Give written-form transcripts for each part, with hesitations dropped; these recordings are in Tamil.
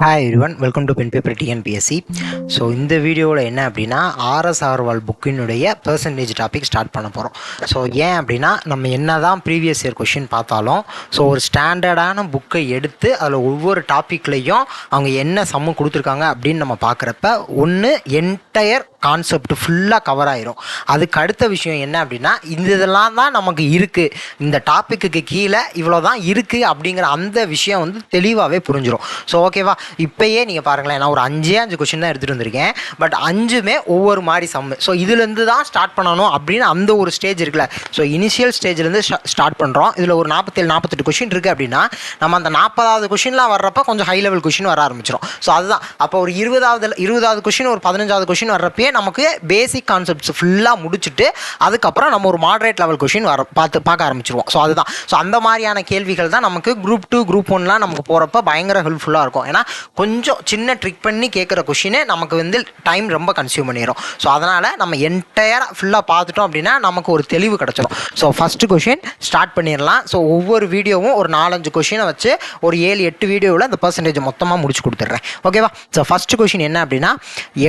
Hi everyone, welcome to pen paper TNPSC. So இந்த வீடியோவில் என்ன அப்படின்னா ஆர்எஸ் அகர்வால் புக்கினுடைய பெர்சன்டேஜ் டாபிக் ஸ்டார்ட் பண்ண போகிறோம். ஸோ ஏன் அப்படின்னா நம்ம என்ன தான் ப்ரீவியஸ் இயர் கொஷின் பார்த்தாலும் ஸோ ஒரு ஸ்டாண்டர்டான புக்கை எடுத்து அதில் ஒவ்வொரு டாப்பிக்லேயும் அவங்க என்ன சம்மு கொடுத்துருக்காங்க அப்படின்னு நம்ம பார்க்குறப்ப ஒன்று என்டையர் கான்செப்ட் ஃபுல்லாக கவர் ஆயிரும். அதுக்கு அடுத்த விஷயம் என்ன அப்படின்னா இந்த இதெல்லாம் தான் நமக்கு இருக்குது, இந்த டாப்பிக்கு கீழே இவ்வளோ தான் இருக்குது அப்படிங்கிற அந்த விஷயம் வந்து தெளிவாகவே புரிஞ்சிடும். ஸோ ஓகேவா, இப்போயே நீங்கள் பாருங்களேன், நான் ஒரு 5 கொஷின் தான் எடுத்துகிட்டு வந்திருக்கேன். பட் 5மே ஒவ்வொரு மாதிரி சம்மு. ஸோ இதுலேருந்து தான் ஸ்டார்ட் பண்ணணும் அப்படின்னு அந்த ஒரு ஸ்டேஜ் இருக்குல்ல. ஸோ இனிஷியல் ஸ்டேஜ்லேருந்து ஸ்டார்ட் பண்ணுறோம். இதில் ஒரு 47-48 கொஷின் இருக்குது அப்படின்னா நம்ம அந்த 40வது கொஷின்லாம் வர்றப்ப கொஞ்சம் ஹை லெவல் கொஷின் வர ஆரம்பிச்சிடும். ஸோ அதுதான் அப்போ ஒரு 20வது கொஷின் ஒரு 15வது கொஷின் வர்றப்பே நமக்கு பேசிக் கான்செப்ட்ஸ் ஃபுல்லாக முடிச்சுட்டு அதுக்கப்புறம் நம்ம ஒரு மாடரேட் லெவல் கொஷின் பார்க்க ஆரம்பிச்சிருவோம். ஸோ அதுதான். ஸோ அந்த மாதிரியான கேள்விகள் தான் நமக்கு குரூப் 2 குரூப் 1லாம் நமக்கு போகிறப்ப பயங்கர ஹெல்ப்ஃபுல்லாக இருக்கும். ஏன்னா கொஞ்சம் சின்ன ட்ரிக் பண்ணி கேட்குற கொஷினே நமக்கு வந்து டைம் ரொம்ப கன்சியூம் பண்ணிடும். ஸோ அதனால் நம்ம என்டையராக ஃபுல்லாக பார்த்துட்டோம் அப்படின்னா நமக்கு ஒரு தெளிவு கிடச்சிடும். ஸோ ஃபஸ்ட்டு கொஷின் ஸ்டார்ட் பண்ணிடலாம். ஸோ ஒவ்வொரு வீடியோவும் ஒரு 4-5 கொஷினை வச்சு ஒரு 7-8 வீடியோவில் அந்த பர்சன்டேஜ் மொத்தமாக முடிச்சு கொடுத்துட்றேன். ஓகேவா. ஸோ ஃபஸ்ட்டு கொஷின் என்ன அப்படின்னா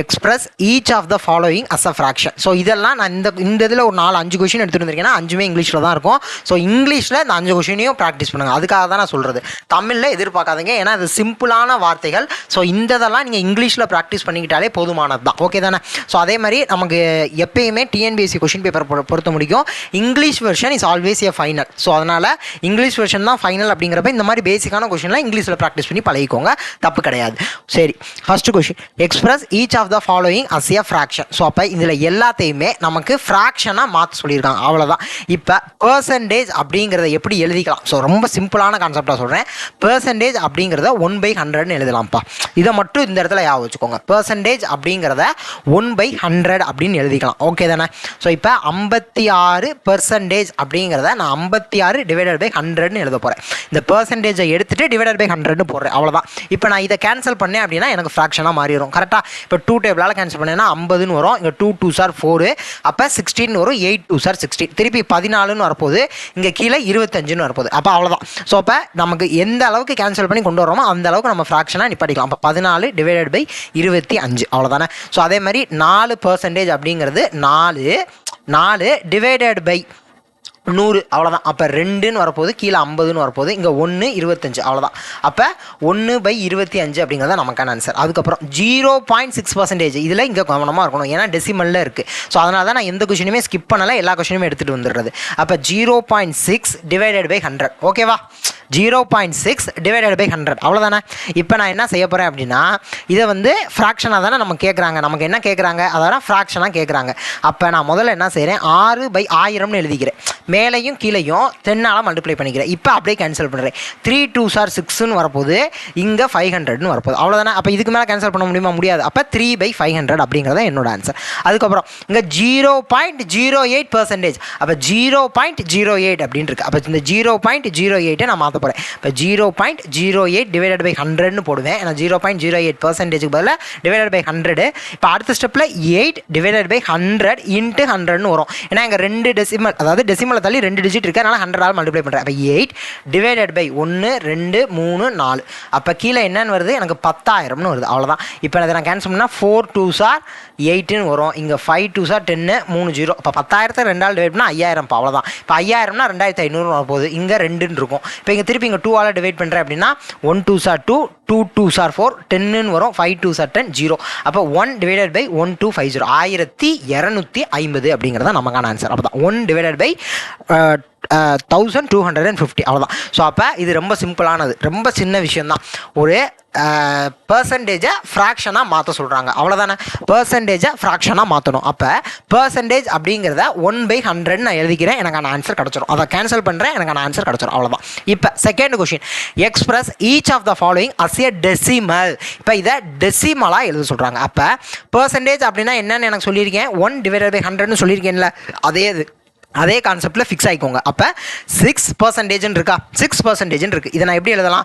express each of the following as a fraction. So இதெல்லாம் நான் இந்த இதில் ஒரு 4-5 கொஷின் எடுத்துகிட்டு வந்திருக்கேன்னா 5மே இங்கிலீஷில் தான் இருக்கும். ஸோ இங்கிலீஷில் இந்த 5 கொஷினையும் ப்ராக்டிஸ் பண்ணுங்கள். அதுக்காக தான் நான் சொல்கிறது. தமிழில் எதிர்பார்க்காதீங்க, ஏன்னா அது சிம்பிளான வார்த்தைகள். ஸோ இந்த இதெல்லாம் நீங்கள் இங்கிலீஷில் ப்ராக்டிஸ் பண்ணிக்கிட்டாலே போதுமானது தான். ஓகே தானே. ஸோ அதே மாதிரி நமக்கு எப்பயுமே டிஎன்பிஎஸ்சி கொஷின் பேப்பர் பொறுத்த முடிக்கும் English version is always A final. So அதனால் இங்கிலீஷ் வெர்ஷன் தான் ஃபைனல் அப்படிங்கிறப்ப இந்த மாதிரி பேசிக்கான கொஷின்லாம் இங்கிலீஷில் ப்ராக்டிஸ் பண்ணி பழகிக்கோங்க, தப்பு கிடையாது. சரி, first question express each of the following as a fraction. So அப்போ இதில் எல்லாத்தையுமே நமக்கு ஃப்ராக்ஷனாக மாற்ற சொல்லியிருக்காங்க, அவ்வளோதான். இப்போ பெர்சன்டேஜ் அப்படிங்கிறத எப்படி எழுதிக்கலாம்? ஸோ ரொம்ப சிம்பிளான கான்செப்டாக சொல்கிறேன். பெர்சன்டேஜ் அப்படிங்கிறத 1/100ன்னு எழுதலாம்ப்பா. இதை மட்டும் இந்த இடத்துல ஞாபகம் வச்சுக்கோங்க. பெர்சன்டேஜ் அப்படிங்கிறத 1/100 அப்படின்னு எழுதிக்கலாம். ஓகே தானே. ஸோ இப்போ 56% அப்படிங்கிறத நான் 56/100ன்னு எழுத போகிறேன். இந்த பெர்சன்டேஜை எடுத்துகிட்டு /100ன்னு போடுறேன், அவ்வளோதான். இப்போ நான் இதை கேன்சல் பண்ணேன் அப்படின்னா எனக்கு ஃப்ராக்ஷனாக மாறிடும். கரெக்டாக. இப்போ 2 டேபிளால் கேன்சல் பண்ணேன்னா 50ன்னு வரும். இங்கே 2 2s are 4, அப்போ 16 வரும். 8 2s are 16, திருப்பி 14ன்னு வரப்போகுது. இங்கே கீழே 25ன்னு வரப்போகுது. அப்போ அவ்வளோதான். ஸோ அப்போ நமக்கு எந்த அளவுக்கு கேன்சல் பண்ணி கொண்டு வரோமோ அந்த அளவுக்கு நம்ம ஃப்ராக்ஷனாக நிப்பாட்டிக்கலாம். அப்போ 14/25, அவ்வளோதானே. ஸோ அதே மாதிரி 4% அப்படிங்கிறது 4/100, அவ்வளோதான். அப்போ 2ன்னு வரப்போகுது, கீழே 50ன்னு வரப்போகுது, இங்கே 1 25, அவ்வளோதான். அப்போ 1/25 அப்படிங்கிறத நமக்கான ஆன்சர். அதுக்கப்புறம் 0.6%. இதில் இங்கே கவனமாக இருக்கணும், ஏன்னா டெசிமலில் இருக்குது. ஸோ அதனால தான் நான் எந்த கொஷினுமே ஸ்கிப் பண்ணலை, எல்லா கொஷினுமே எடுத்துகிட்டு வந்துடுறது. அப்போ 0.6/100. ஓகேவா. 0.6/100, அவ்வளோதானே. இப்போ நான் என்ன செய்ய போகிறேன் அப்படின்னா இதை வந்து ஃப்ராக்ஷனாக தானே நம்ம கேட்குறாங்க. நமக்கு என்ன கேட்குறாங்க, அதான் ஃப்ராக்ஷனாக கேட்குறாங்க. அப்போ நான் முதல்ல என்ன செய்கிறேன், 6/1000ன்னு எழுதிக்கிறேன். மேலையும் கீழையும் 10ஆல் மல்டிப்ளை பண்ணிக்கிறேன். இப்போ அப்படியே கேன்சல் பண்ணுறேன். 3 2s are 6ன்னு வரப்போகுது, இங்கே 500ன்னு வரப்போகுது, அவ்வளோதானே. அப்போ இதுக்கு மேலே கேன்சல் பண்ண முடியாது. அப்போ 3/500 அப்படிங்கிறத என்னோட ஆன்சர். அதுக்கப்புறம் இங்கே 0.08%. அப்போ 0.08 அப்படின்னு இருக்குது. அப்போ இந்த 0.08 நான் மாற்ற போகிறேன். இப்போ 0.08/100ன்னு போடுவேன். ஏன்னா 0.08%க்கு பதிலாக /100. இப்போ அடுத்த ஸ்டெப்பில் 8/100 × 100ன்னு வரும். ஏன்னா இங்கே 2 டெசிமல், அதாவது டெசிமலை தள்ளி 2 டிஜிட் இருக்குது, அதனால் 100ஆல் மல்டிப்ளை பண்ணுறேன். அப்போ 8/1 2 3 4. அப்போ கீழே என்னன்னு வருது, எனக்கு 10,000ன்னு வருது, அவ்வளோதான். இப்போ அதை நான் கேன்சல் பண்ணால் 4 2s are 8ன்னு வரும். இங்கே 5 2s are 10, 3 0. இப்போ 10,000 2ஆல் டிவைட் பண்ணால் 5000, அவ்வளோதான். இப்போ 5000னா 2500 வரப்போகுது, இங்கே 2ன்னு இருக்கும். இப்போ இங்கே திருப்பி இங்கே 2ஆல் டிவைட் பண்ணுறேன் அப்படின்னா 1 2s are 2, 2 2s are 4, 10ன்னு வரும். 5 2s are 10, 0. அப்போ 1/1250, 1250 அப்படிங்கிறத நமக்கான ஆன்சர். அப்போ தான் 1/1250, அவ்வளோதான். ஸோ அப்போ இது ரொம்ப சிம்பிளானது, ரொம்ப சின்ன விஷயந்தான். ஒரு பெர்சன்டேஜை ஃப்ராக்ஷனாக மாற்ற சொல்கிறாங்க, அவ்வளோதானே. பெர்சன்டேஜை ஃப்ராக்ஷனாக மாற்றணும். அப்போ பெர்சன்டேஜ் அப்படிங்கிறத 1/100 நான் எழுதிக்கிறேன், எனக்கான ஆன்சர் கிடச்சிடும். அதை கேன்சல் பண்ணுறேன், எனக்கான ஆன்சர் கிடச்சிடும், அவ்வளோதான். இப்போ second question express each of the following as a decimal. இப்போ இதை டெசிமலாக எழுத சொல்கிறாங்க. அப்போ பெர்சன்டேஜ் அப்படின்னா என்னன்னு எனக்கு சொல்லியிருக்கேன், 1/100ன்னு சொல்லியிருக்கேன்ல, அதே இது. அதே கான்செப்டில் ஃபிக்ஸ் ஆகிக்கோங்க. அப்போ 6% இருக்கா, 6% இருக்குது. இதை நான் எப்படி எழுதலாம்,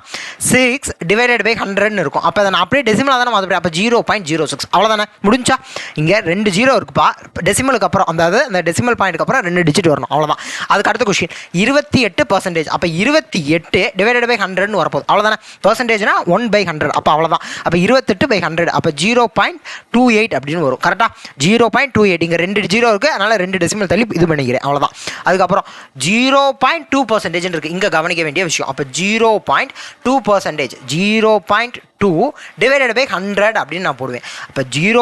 6 டிவைடட் பை 100 இருக்கும். அப்போ அதை நான் அப்படியே டெசிமலாக தானே மாற்றப்படி. அப்போ 0.06 அவ்வளோதானே, முடிஞ்சா. இங்கே 2 0 இருக்குப்பா, டெசிமலுக்கு அப்புறம் அந்த டெசிமல் பாயிண்ட்டுக்கு அப்புறம் 2 டிஜிட் வரணும், அவ்வளோதான். அதுக்கு அடுத்த கொஸ்டின் 28%. அப்போ 28 டிவைடட் பை 100 வரப்போகுது, அவ்வளோதானே. பர்சன்டேஜ்னா 1/100, அப்போ அவ்வளோதான். அப்போ 28/100, அப்போ 0.28 அப்படின்னு வரும். கரெக்டாக 0.28. இங்கே 2 0 இருக்குது, அதனால் 2 டெசிமல் தள்ளி இது பண்ணிக்கிறேன், அவ்வளோதான். அதுக்கப்புறம் 0.2% இருக்குது, இங்கே கவனிக்க வேண்டிய விஷயம். அப்போ 0.2%, 0.2 டிவைடட் பை 100 அப்படின்னு நான் போடுவேன். அப்போ 0.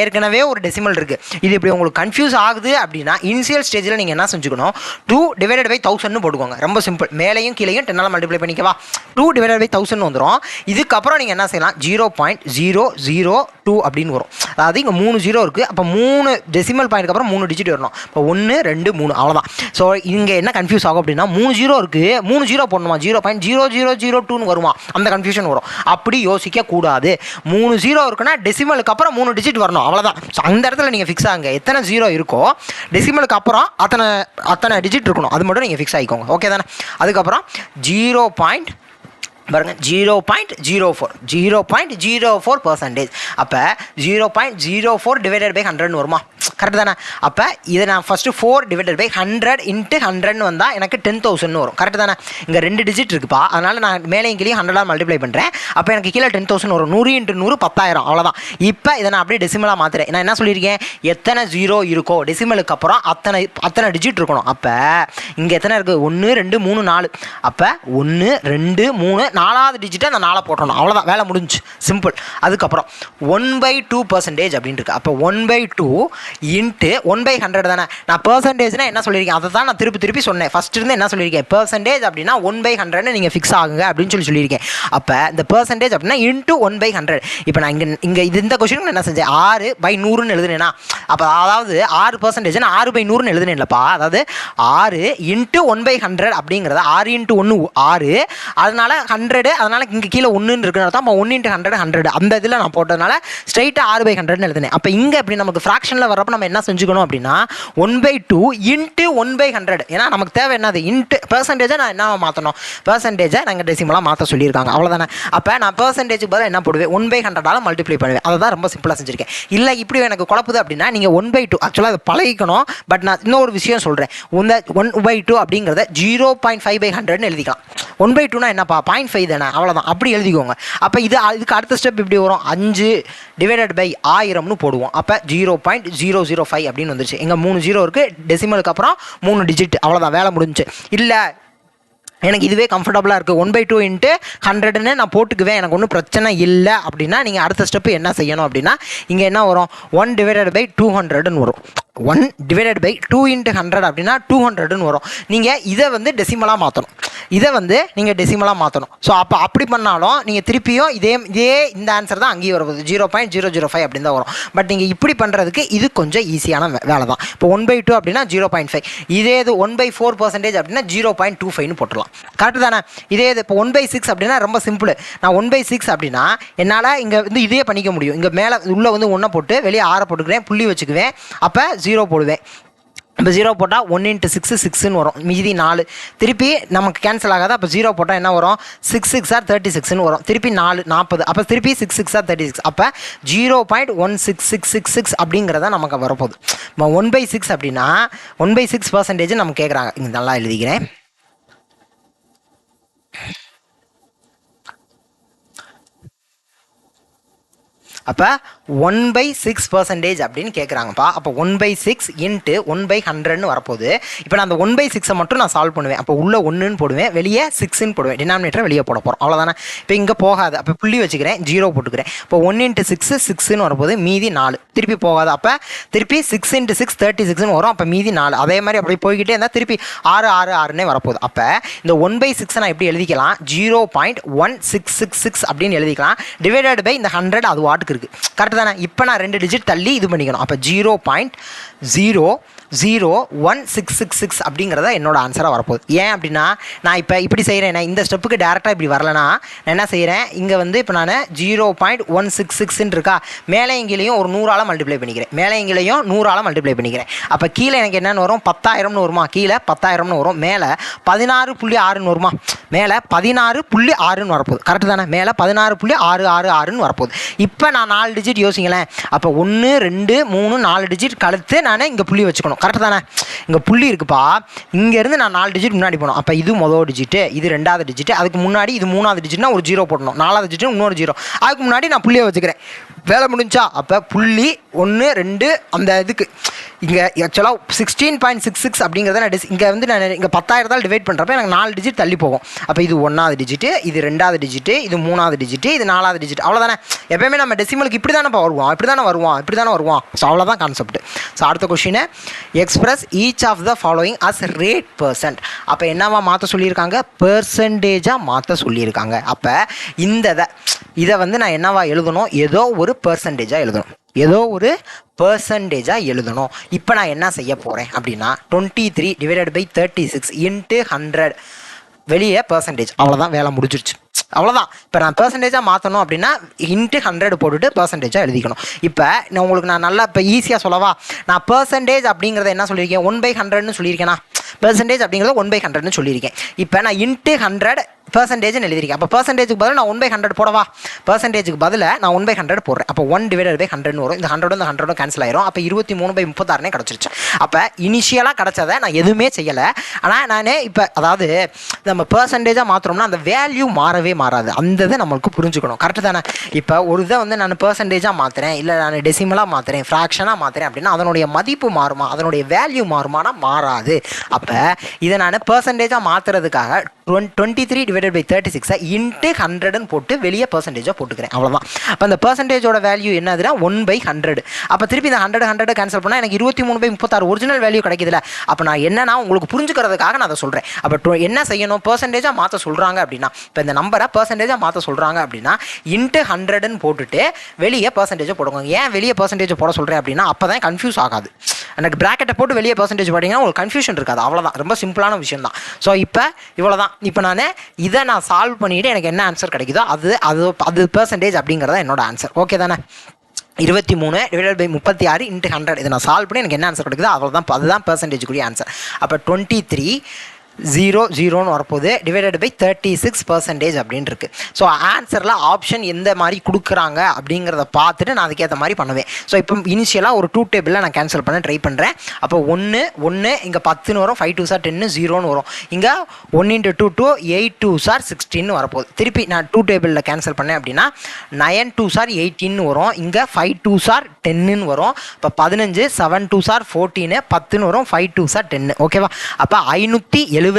ஏற்கனவே ஒரு டெசிமல் இருக்குது. இது இப்படி உங்களுக்கு கன்ஃபியூஸ் ஆகுது அப்படின்னா இனிஷியல் ஸ்டேஜில் நீங்கள் என்ன செஞ்சுக்கணும், 2 டிவைடட் பை 1000 போட்டுக்கோங்க. ரொம்ப சிம்பிள், மேலையும் கீழையும் 10ஆல் மல்டிப்ளை பண்ணிக்கவா, 2 டிவைடட் பை 1000 வந்துடும். இதுக்கப்புறம் நீங்கள் என்ன செய்யலாம், 0.002 அப்படின்னு வரும். அதாவது இங்கே 3 0 இருக்குது, அப்போ 3 டெசிமல் பாயிண்ட்க்கு அப்புறம் 3 டிஜிட் வரணும். இப்போ 1 2 3 அவ்வளோதான். ஸோ இங்கே என்ன கன்ஃபியூஸ் ஆகும் அப்படின்னா 3 0 இருக்குது, 3 0 போடணுமா, 0.0002 வருமா, அந்த கன்ஃபியூஷன் வரும். அப்படி யோசிக்க கூடாது. 3 0 இருக்குன்னா டெசிமலுக்கு அப்புறம் 3 டிஜிட் வரணும், அவ்வளோதான். ஸோ அந்த இடத்துல நீங்கள் ஃபிக்ஸ் ஆகுங்க. எத்தனை 0 இருக்கோ டெசிமலுக்கு அப்புறம் அத்தனை டிஜிட் இருக்கணும், அது மட்டும் நீங்கள் ஃபிக்ஸ் ஆகிக்கோங்க. ஓகே தானே. அதுக்கப்புறம் 0.04%. அப்போ 0.04 டிவைடட் பை 100 வருமா, கரெக்ட் தானே. அப்போ இதை நான் ஃபஸ்ட்டு 4 டிவைடட் பை 100 × 100 வந்தால் எனக்கு 10,000 வரும், கரெக்ட் தானே. இங்கே 2 டிஜிட் இருக்குப்பா, அதனால் நான் மேலே கீழே 100 மல்டிப்ளை பண்ணுறேன். அப்போ எனக்கு கீழே 10,000 வரும். 100 × 100 10,000, அவ்வளோதான். இப்போ இதை நான் அப்படியே டெசிமலாக மாற்றுறேன். நான் என்ன சொல்லியிருக்கேன், எத்தனை 0 இருக்கோ டெசிமலுக்கு அப்புறம் அத்தனை டிஜிட் இருக்கணும். அப்போ இங்கே எத்தனை இருக்குது, 1 2 3 4. அப்போ 1 2 3 4வது டிஜிட்டை நான் 4 போட்டணும், அவ்வளோதான், வேலை முடிஞ்சு, சிம்பிள். அதுக்கப்புறம் 1/2% அப்படின்னு இருக்குது. அப்போ 1/2 இன்ட்டு 1/100 தானே. நான் பர்சன்டேஜ்னா என்ன சொல்லியிருக்கேன், அதை தான் நான் திருப்பி சொன்னேன். ஃபஸ்ட்டு இருந்து என்ன சொல்லியிருக்கேன், பர்சன்டேஜ் அப்படின்னா 1/100 நீங்கள் ஃபிக்ஸ் ஆகுங்க அப்படின்னு சொல்லியிருக்கேன். அப்போ இந்த பர்சன்டேஜ் அப்படின்னா இன்ட்டு 1/100. இப்போ நான் இங்கே இந்த கொஸ்டினுக்கு என்ன செஞ்சேன், 6/100ன்னு எழுதுனேன்னா, அப்போ அதாவது 6% 6/100ன்னு எழுதுனேன் இல்லைப்பா. அதாவது 6 இன்ட்டு 1/100 அப்படிங்கிறத 6 × 1 6, அதனால 100, அதனால் இங்கே கீழே 1 இருக்குன்னு அர்த்தம். 1 × 100 100, அந்த இதில் நான் போட்டதுனால ஸ்ட்ரைட்டாக 6/100ன்னு எழுதுனேன். அப்போ இங்கே எப்படி நமக்கு ஃப்ராக்ஷனில் வரப்போ நம்ம என்ன செஞ்சுக்கணும் அப்படின்னா 1/2 இன்ட்டு 1/100. ஏன்னா நமக்கு தேவை என்னது, இன்ட்டு பர்சன்டேஜை நான் என்ன மாற்றணும், பர்சன்டேஜை நாங்கள் டெசிமலாக மாற்ற சொல்லியிருக்காங்க, அவ்வளோதானே. அப்போ நான் பர்சன்டேஜுக்கு பதிலாக என்ன போடுவேன், 1/100 மல்டிப்ளை பண்ணுவேன். அதை தான் ரொம்ப சிம்பிளாக செஞ்சுருக்கேன். இல்லை இப்படி எனக்கு குழப்புது அப்படின்னா நீங்கள் 1/2 ஆக்சுவலாக அதை பழகிக்கணும். பட் நான் இன்னொரு விஷயம் சொல்கிறேன், 1/2 அப்படிங்கிறத 0.5/100ன்னு எழுதிக்கலாம். 1/2னா என்னப்பா, 0.5 தானே, அவ்வளோதான், அப்படி எழுதிக்கோங்க. அப்போ இதுக்கு அடுத்த ஸ்டெப் இப்படி வரும், 5 டிவைடட் பை 1000ன்னு போடுவோம். அப்போ 0.005 அப்படின்னு வந்துருச்சு. எங்கள் 3 0 இருக்குது, டெசிமலுக்கு அப்புறம் 3 டிஜிட், அவ்வளோதான், வேலை முடிஞ்சு. இல்லை எனக்கு இதுவே கம்ஃபர்டபுளாக இருக்குது, 1/2 × 100ன்னு நான் போட்டுக்குவேன், எனக்கு ஒன்றும் பிரச்சனை இல்லை அப்படின்னா நீங்கள் அடுத்த ஸ்டெப்பு என்ன செய்யணும் அப்படின்னா இங்கே என்ன வரும், 1 டிவைடட் பை 200ன்னு வரும். 1 டிவைடட் பை 2 × 100 அப்படின்னா 200ன்னு வரும். நீங்கள் இதை வந்து டெசிமலாக மாற்றணும், நீங்கள் டெசிமலாக மாற்றணும். ஸோ அப்படி பண்ணாலும் நீங்கள் திருப்பியும் இதே இந்த ஆன்சர் தான் அங்கேயும் வருவது, 0.005 அப்படின்னு தான் வரும். பட் நீங்கள் இப்படி பண்ணுறதுக்கு இது கொஞ்சம் ஈஸியான வேலை தான். இப்போ 1/2 அப்படின்னா 0.5, இதே இது 1/4% அப்படின்னா 0.25ன்னு போட்டுடலாம், கரெக்டு தானே. இதே இது இப்போ 1/6 அப்படின்னா ரொம்ப சிம்பிள். நான் 1/6 அப்படின்னா என்னால் இங்கே வந்து இதே பண்ணிக்க முடியும். இங்கே மேலே உள்ளே வந்து 1 போட்டு வெளியே 6 போட்டுக்கிறேன், புள்ளி வச்சுக்குவேன், அப்போ 0 போடுவேன். இப்போ 0 போட்டால் 1 × 6 6ன்னு வரும், மீதி 4 திருப்பி நமக்கு கேன்சல் ஆகாது. அப்போ 0 போட்டால் என்ன வரும், 6 6 are 36ன்னு வரும், திருப்பி 4 40, அப்போ திருப்பி 6 6 are 36. அப்போ 0.16666 அப்படிங்கிறத நமக்கு வரப்போகுது. 1/6 அப்படின்னா 1/6% நம்ம கேட்குறாங்க. இங்கே நல்லா எழுதிக்கிறேன். அப்போ 1/6% அப்படின்னு கேட்குறாங்கப்பா. அப்போ 1/6 இன்ட்டு 1/100ன்னு வரப்போகுது. இப்போ நான் அந்த 1/6 மட்டும் நான் சால்வ் பண்ணுவேன். அப்போ உள்ள 1ன்னு போடுவேன், வெளியே 6ன்னு போடுவேன், டினாமினேட்டரை வெளியே போட போகிறோம், அவ்வளோதானே. இப்போ இங்கே போகாது, அப்போ புள்ளி வச்சுக்கிறேன், 0 போட்டுக்கிறேன். இப்போ 1 × 6 6ன்னு வரப்போகுது, மீதி 4 திருப்பி போகாது. அப்போ திருப்பி 6 × 6 36ன்னு வரும், அப்போ மீதி 4. அதே மாதிரி அப்படி போய்கிட்டே இருந்தால் திருப்பி 6 6 6ன்னே வரப்போகுது. அப்போ இந்த 1/6 நான் எப்படி எழுதிக்கலாம், 0.1666 அப்படின்னு எழுதிக்கலாம். டிவைடட் பை இந்த 100 அது வாட்டுக்கு இருக்குது, கரெக்ட் தானே. இப்போ நான் 2 டிஜிட் தள்ளி இது பண்ணிக்கணும். அப்போ 0.0 0.01666 அப்படிங்கிறத என்னோட ஆன்சராக வரப்போகுது. ஏன் அப்படின்னா நான் இப்போ இப்படி செய்கிறேன், நான் இந்த ஸ்டெப்புக்கு டேரெக்டாக இப்படி வரலனா நான் என்ன செய்கிறேன், இங்கே வந்து இப்போ நான் 0.166 இருக்கா, மேலே இங்கேயும் ஒரு 100ஆல் மல்டிப்ளை பண்ணிக்கிறேன், மேலே இங்கேயும் 100ஆல் மல்டிப்ளை பண்ணிக்கிறேன். அப்போ கீழே எனக்கு என்னென்னு வரும், 10,000னு வருமா, கீழே 10,000னு வரும், மேலே 16.6ன்னு வருமா, மேலே 16.6ன்னு வரப்போகுது. கரெக்டு தானே, மேலே 16.666ன்னு வரப்போகுது. இப்போ நான் 4 டிஜிட் யோசிங்களேன், அப்போ 1 2 3 4 டிஜிட் கழுத்து நான் இங்கே புள்ளி வச்சுக்கணும். கரெக்டு தானே, இங்கே புள்ளி இருக்குப்பா, இங்கேருந்து நான் 4 டிஜிட் முன்னாடி போகணும். அப்போ இது மொதல் டிஜிட்டு, இது 2வது டிஜிட்டு, அதுக்கு முன்னாடி இது 3வது டிஜிட்னா ஒரு 0 போடணும், 4வது டிஜிட் இன்னொரு 0, அதுக்கு முன்னாடி நான் புள்ளியை வச்சுக்கிறேன். வேலை முடிஞ்சா. அப்போ புள்ளி 1 2 அந்த இதுக்கு இங்கே ஆக்சுவலாக 16.66 அப்படிங்கிறத நான் இங்கே வந்து நான் இங்கே 10,000 டிவைட் பண்ணுறப்ப எனக்கு 4 டிஜிட் தள்ளி போகும். அப்போ இது 1வது டிஜிட்டு, இது 2வது டிஜிட்டு, இது 3வது டிஜிட்டு, இது 4வது டிஜிட். அவ்வளோதானே. எப்பயுமே நம்ம டெசிமலுக்கு இப்படி தானே வருவோம், இப்படி தானே வருவோம். ஸோ அவ்வளோதான் கான்செப்ட். ஸோ அடுத்த question, express each of the following as rate %. அப்போ என்னவா மாற்ற சொல்லியிருக்காங்க, பெர்சன்டேஜாக மாற்ற சொல்லியிருக்காங்க. அப்போ இதை வந்து நான் என்னவா எழுதணும், ஏதோ ஒரு பெர்சன்டேஜாக எழுதணும். இப்போ நான் என்ன செய்ய போகிறேன் அப்படின்னா 23 / 36 × 100 வெளியே பெர்சன்டேஜ். அவ்வளோதான், வேலை முடிஞ்சிருச்சு. அவ்வளோதான். இப்போ நான் பெர்சன்டேஜாக மாற்றணும் அப்படின்னா × 100 போட்டுட்டு பெர்சன்டேஜாக எழுதிக்கணும். இப்போ நான் உங்களுக்கு நல்லா இப்போ ஈஸியாக சொல்லவா, நான் பெர்சன்டேஜ் அப்படிங்கிறத என்ன சொல்லியிருக்கேன், 1/100ன்னு சொல்லியிருக்கேனா, பெர்சன்டேஜ் அப்படிங்கிறத 1/100ன்னு சொல்லியிருக்கேன். இப்போ நான் × 100 பெர்சன்டேஜ்னு எழுதியிருக்கேன். அப்போ பெர்சன்டேஜுக்கு பதில் நான் 1/100 போடவா, பெர்சன்டேஜுக்கு பதில் நான் 1/100 போடுறேன். அப்போ 1 / 100ன்னு வரும். இந்த 100 இந்த 100 கேன்சல் ஆயிரும். அப்போ 23/36 கிடச்சிருச்சு. அப்போ இனிஷியலாக கிடச்சதை நான் எதுவுமே செய்யலை. ஆனால் நான் இப்போ அதாவது நம்ம பெர்சன்டேஜாக மாற்றுறோம்னா அந்த வேல்யூ மாறவே மாறாது. அந்த இதை நம்மளுக்கு புரிஞ்சுக்கணும். கரெக்டு தானே. இப்போ ஒரு இதை வந்து நான் பெர்சன்டேஜாக மாற்றுறேன், இல்லை நான் டெசிமலாக மாற்றுறேன், ஃப்ராக்ஷனாக மாற்றுறேன் அப்படின்னா அதனுடைய மதிப்பு மாறுமா, அதனுடைய வேல்யூ மாறுமானா மாறாது. அப்போ இதை நான் பெர்சன்டேஜாக மாற்றுறதுக்காக 23 / 36 × 100ன்னு போட்டு வெளியே பெர்சன்டேஜாக போட்டுக்கிறேன். அவ்வளோதான். அப்போ அந்த பெர்சன்டேஜோட வேல்யூ என்னதுன்னா 1/100. அப்போ திருப்பி இந்த 100 கேன்சல் பண்ணால் எனக்கு 23/36 ஒரிஜினல் வேல்யூ கிடைக்குதுல்ல. அப்போ நான் என்னன்னா உங்களுக்கு புரிஞ்சுக்கிறதுக்காக நான் அதை சொல்கிறேன். அப்போ என்ன செய்யணும், பெர்சன்டேஜாக மாற்ற சொல்கிறாங்க அப்படின்னா, இப்போ இந்த நம்பரை பெர்சன்டேஜாக மாற்ற சொல்கிறாங்க அப்படின்னா × 100ன்னு போட்டுட்டு வெளியே பெர்சன்டேஜை போடுங்க. ஏன் வெளியே பெர்சன்டேஜ் போட சொல்கிறேன் அப்படின்னா அப்போ தான் கன்ஃபியூஸ் ஆகாது. எனக்கு ப்ராக்கெட்டை போட்டு வெளியே பெர்சன்டேஜ் போட்டிங்கன்னா உங்களுக்கு கன்ஃபியூஷன் இருக்காது. அவ்வளோதான், ரொம்ப சிம்பிளான விஷயம் தான். ஸோ இப்போ இவ்வளோதான். இப்போ இதை நான் சால்வ் பண்ணிவிட்டு எனக்கு என்ன ஆன்சர் கிடைக்குதோ அது பெர்சன்டேஜ் அப்படிங்கிறத என்னோட ஆன்சர். ஓகே தானே. 23 / 36 × 100 இதை நான் சால்வ் பண்ணி எனக்கு என்ன ஆன்சர் கிடைக்குதோ அவ்வளோதான், அதுதான் பெர்சன்டேஜுக்குரிய ஆன்சர். அப்போ 23.00 வரப்போகுது / 36% அப்படின்னு இருக்குது. ஸோ ஆன்சரில் ஆப்ஷன் எந்த மாதிரி கொடுக்குறாங்க அப்படிங்கிறத பார்த்துட்டு நான் அதுக்கேற்ற மாதிரி பண்ணுவேன். ஸோ இப்போ இனிஷியலாக ஒரு 2 டேபிளில் நான் கேன்சல் பண்ண ட்ரை பண்ணுறேன். அப்போ 1 இங்கே 10ன்னு வரும், 5 2s 10 0ன்னு வரும். இங்கே 1 × 2 2 8 2s 16ன்னு வரப்போகுது. திருப்பி நான் 2 டேபிளில் கேன்சல் பண்ணேன் அப்படின்னா 9 2s 18ன்னு வரும். இங்கே 5 2s 10ன்னு வரும். இப்போ 15 7 2s 14 10ன்னு வரும், 5 2s 10. ஓகேவா. அப்போ 575 / 9.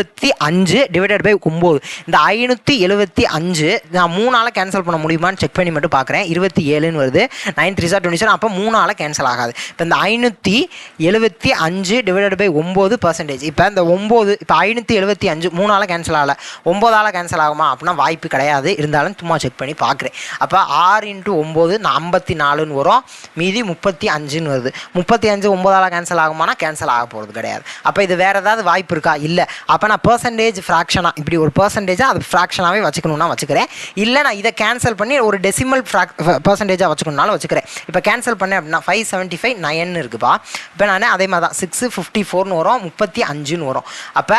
இந்த 575 நான் 3ஆல் கேன்சல் பண்ண முடியுமான்னு செக் பண்ணி மட்டும் பார்க்குறேன். 27ன்னு வருது, 9 3s 27. அப்போ 3ஆல் கேன்சல் ஆகாது. இப்போ இந்த 575 / 9%. இப்போ இந்த 9 இப்போ 575 3ஆல் கேன்சல் ஆகலை, 9ஆல் கேன்சல் ஆகுமா அப்படின்னா வாய்ப்பு கிடையாது. இருந்தாலும் சும்மா செக் பண்ணி பார்க்குறேன். அப்போ 6 × 9 54ன்னு வரும், மீதி 35ன்னு வருது. 35 9ஆல் கேன்சல் ஆகுமானா கேன்சல் ஆக போகிறது கிடையாது. அப்போ இது வேறு ஏதாவது வாய்ப்பு இருக்கா, இல்லை. அப்போ நான் பெர்சன்டேஜ் ஃப்ராக்ஷனாக இப்படி ஒரு பெர்சன்டேஜாக அது ஃப்ராக்ஷனாகவே வச்சுக்கணும்னா வச்சுக்கிறேன். இல்லை நான் இதை கேன்சல் பண்ணி ஒரு டெசிமல் பெர்சன்டேஜாக வச்சுக்கணும்னாலும் வச்சுக்கிறேன். இப்போ கேன்சல் பண்ணேன் அப்படின்னா 575 9ன்னு இருக்குப்பா. இப்போ நான் அதே மாதிரி தான் 654ன்னு வரும், 35ன்னு வரும். அப்போ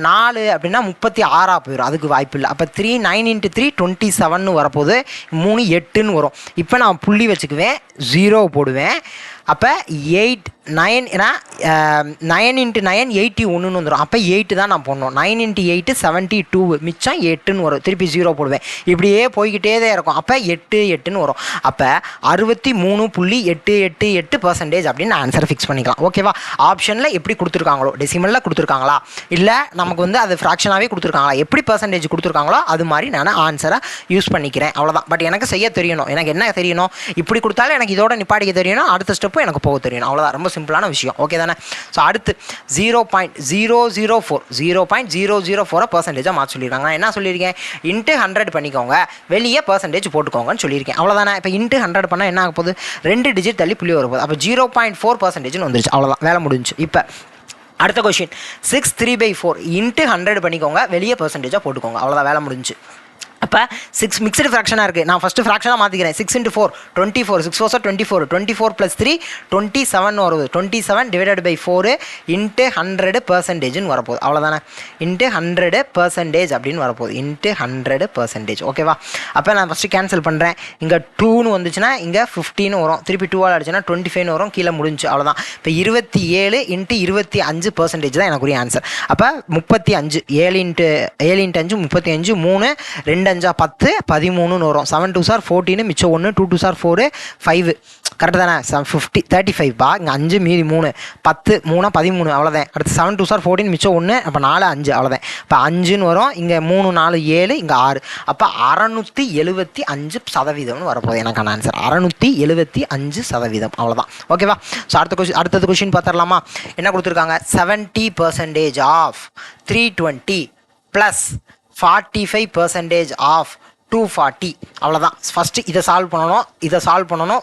4 அப்படின்னா 36 போயிடும், அதுக்கு வாய்ப்பு இல்லை. அப்போ 3 9 × 3 27ன்னு வரப்போகுது, 3 8ன்னு வரும். இப்போ நான் புள்ளி வச்சுக்குவேன், 0 போடுவேன். அப்போ 8 9 ஏன்னா 9 × 9 81ன்னு வந்துடும். அப்போ 8 தான் நான் போடணும். 9 × 8 72, மிச்சம் 8ன்னு வரும். திருப்பி 0 போடுவேன். இப்படியே போய்கிட்டே தான் இருக்கும். அப்போ 8 8ன்னு வரும். அப்போ 63.888% அப்படின்னு ஆன்சரை ஃபிக்ஸ் பண்ணிக்கலாம். ஓகேவா. ஆப்ஷனில் எப்படி கொடுத்துருக்காங்களோ, டெசிமலில் கொடுத்துருக்காங்களா, இல்லை நமக்கு வந்து அது ஃப்ராக்ஷனாகவே கொடுத்துருக்காங்களா, எப்படி பெர்சன்டேஜ் கொடுத்துருக்காங்களோ அது மாதிரி நான் ஆன்சரை யூஸ் பண்ணிக்கிறேன். அவ்வளோதான். பட் எனக்கு செய்ய தெரியணும். எனக்கு என்ன தெரியணும், இப்படி கொடுத்தாலும் எனக்கு இதோட நிப்பாடிக்க தெரியணும், அடுத்த ஸ்டெப் அனுப்பும், எனக்கு போக தெரியும். அவ்வளோதான், ரொம்ப சிம்பிளான விஷயம். ஓகே தானே? ஸோ அடுத்து 0.004 பர்சன்டேஜாக மாற்ற சொல்லியிருக்காங்க. நான் என்ன சொல்லியிருக்கேன், இன்ட்டு 100 பண்ணிக்கோங்க, வெளியே பர்சன்டேஜ் போட்டுக்கோங்கன்னு சொல்லியிருக்கேன். அவ்வளோதானே? இப்போ இன்ட்டு 100 பண்ணால் என்ன ஆக போகுது, 2 டிஜிட் தள்ளி புள்ளி வரப்போகுது. அப்போ 0.4% வந்துருச்சு. அவ்வளோதான், வேலை முடிஞ்சு. இப்போ அடுத்த கொஸ்டின் 6/3/4 இன்ட்டு 100 பண்ணிக்கோங்க, வெளியே பர்சன்டேஜாக போட்டுக்கோங்க. அவ்வளோதான், வேலை முடிஞ்சு. அப்போ 6 மிக்சடு ஃப்ராக்ஷனாக இருக்குது. நான் ஃபஸ்ட்டு ஃப்ராக்ஷனாக மாற்றிக்கிறேன். 6 × 4 24, 6 4 24, 24 + 3 27 வருது. 27 / 4 இன்ட்டு 100% வரப்போகுது. அவ்வளோதானே? இன்ட்டு 100% அப்படின்னு வரப்போகுது. இன்ட்டு 100%. ஓகேவா? அப்போ நான் ஃபஸ்ட்டு கேன்சல் பண்ணுறேன். இங்கே 2ன்னு வந்துச்சுன்னா இங்கே 15 வரும். திருப்பி 2ஆல் அடிச்சுன்னா 25 வரும். கீழே முடிஞ்சு. அவ்வளோதான். இப்போ 27 × 25% தான் எனக்குரிய ஆன்சர். அப்போ 35, 7 × 5 35, 3 2 5 10 13 வரும். 7 2 சார் 14, மிச்சம் 1, 2 2 சார் 4 5. கரெக்டு தானே? 35 பா. இங்கே 5 மீதி 3 10 3 13. அவ்வளோதான். அடுத்து 7 2 சார் 14, மிச்சம் 1, அப்போ 4 5. அவ்வளோதான். இப்போ 5ன்னு வரும். இங்கே 3 4 7, இங்கே 6. அப்போ 675% வரப்போகுது எனக்கான ஆன்சர். 675%. அவ்வளோதான். ஓகேவா? ஸோ அடுத்தது கொஸ்டின் பார்த்துடலாமா? என்ன கொடுத்துருக்காங்க, 70% ஆஃப் 320 ப்ளஸ் 45% ஆஃப் 240. அவ்வளோதான். ஃபஸ்ட்டு இதை சால்வ் பண்ணணும்,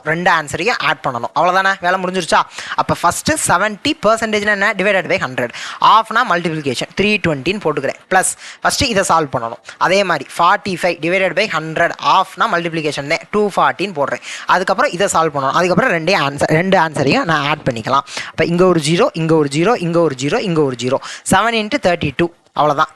2 ஆன்சரையும் ஆட் பண்ணணும். அவ்வளோதானே? வேலை முடிஞ்சிருச்சா? அப்போ ஃபஸ்ட்டு 70% என்ன, டிவைடட் பை 100. ஆஃப்னா மல்டிப்ளிகேஷன் 320ன்னு போட்டுக்கிறேன். ப்ளஸ் ஃபஸ்ட்டு இதை சால்வ் பண்ணணும். அதே மாதிரி 45 டிவைடட் பை 100 ஆஃப்னா மல்டிப்ளிகேஷன் 240ன்னு போடுறேன். அதுக்கப்புறம் இதை சால்வ் பண்ணணும். அதுக்கப்புறம் 2 ஆன்சரையும் நான் ஆட் பண்ணிக்கலாம். அப்போ இங்கே ஒரு 0, இங்கே ஒரு 0, இங்கே ஒரு 0, இங்கே ஒரு 0. 7 × 32. அவ்வளோதான்.